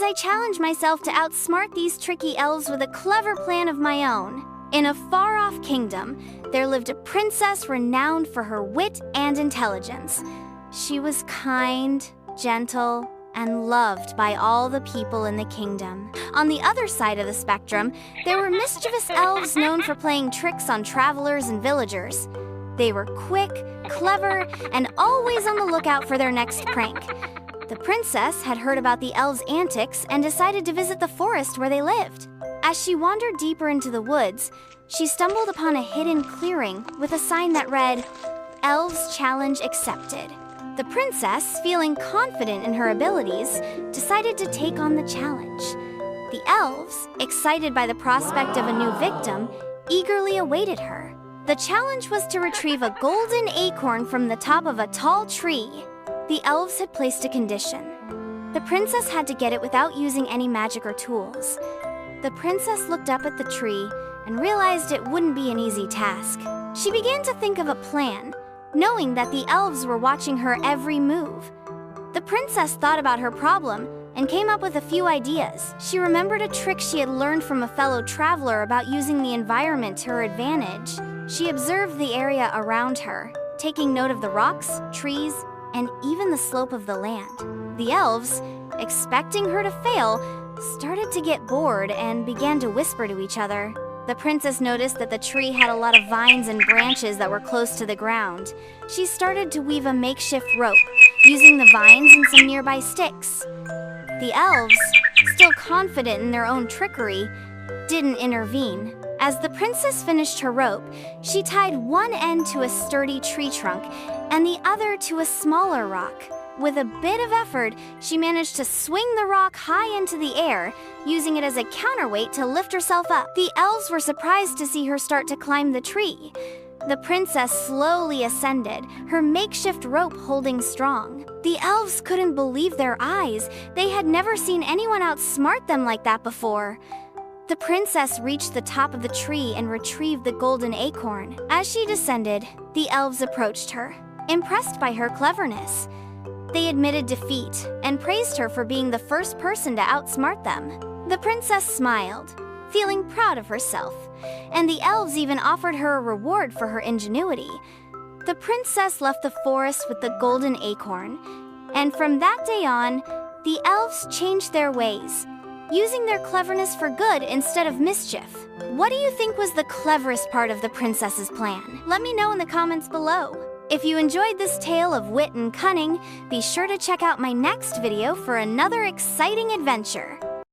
I challenge myself to outsmart these tricky elves with a clever plan of my own. In a far-off kingdom, there lived a princess renowned for her wit and intelligence. She was kind, gentle, and loved by all the people in the kingdom. On the other side of the spectrum, there were mischievous elves known for playing tricks on travelers and villagers. They were quick, clever, and always on the lookout for their next prank. The princess had heard about the elves' antics and decided to visit the forest where they lived. As she wandered deeper into the woods, she stumbled upon a hidden clearing with a sign that read, "Elves Challenge Accepted." The princess, feeling confident in her abilities, decided to take on the challenge. The elves, excited by the prospect of a new victim, eagerly awaited her. The challenge was to retrieve a golden acorn from the top of a tall tree. The elves had placed a condition. The princess had to get it without using any magic or tools. The princess looked up at the tree and realized it wouldn't be an easy task. She began to think of a plan, knowing that the elves were watching her every move. The princess thought about her problem and came up with a few ideas. She remembered a trick she had learned from a fellow traveler about using the environment to her advantage. She observed the area around her, taking note of the rocks, trees, and even the slope of the land. The elves, expecting her to fail, started to get bored and began to whisper to each other. The princess noticed that the tree had a lot of vines and branches that were close to the ground. She started to weave a makeshift rope, using the vines and some nearby sticks. The elves, still confident in their own trickery, didn't intervene. As the princess finished her rope, she tied one end to a sturdy tree trunk and the other to a smaller rock. With a bit of effort, she managed to swing the rock high into the air, using it as a counterweight to lift herself up. The elves were surprised to see her start to climb the tree. The princess slowly ascended, her makeshift rope holding strong. The elves couldn't believe their eyes. They had never seen anyone outsmart them like that before. The princess reached the top of the tree and retrieved the golden acorn. As she descended, the elves approached her, impressed by her cleverness. They admitted defeat and praised her for being the first person to outsmart them. The princess smiled, feeling proud of herself, and the elves even offered her a reward for her ingenuity. The princess left the forest with the golden acorn, and from that day on, the elves changed their ways, using their cleverness for good instead of mischief. What do you think was the cleverest part of the princess's plan? Let me know in the comments below. If you enjoyed this tale of wit and cunning, be sure to check out my next video for another exciting adventure.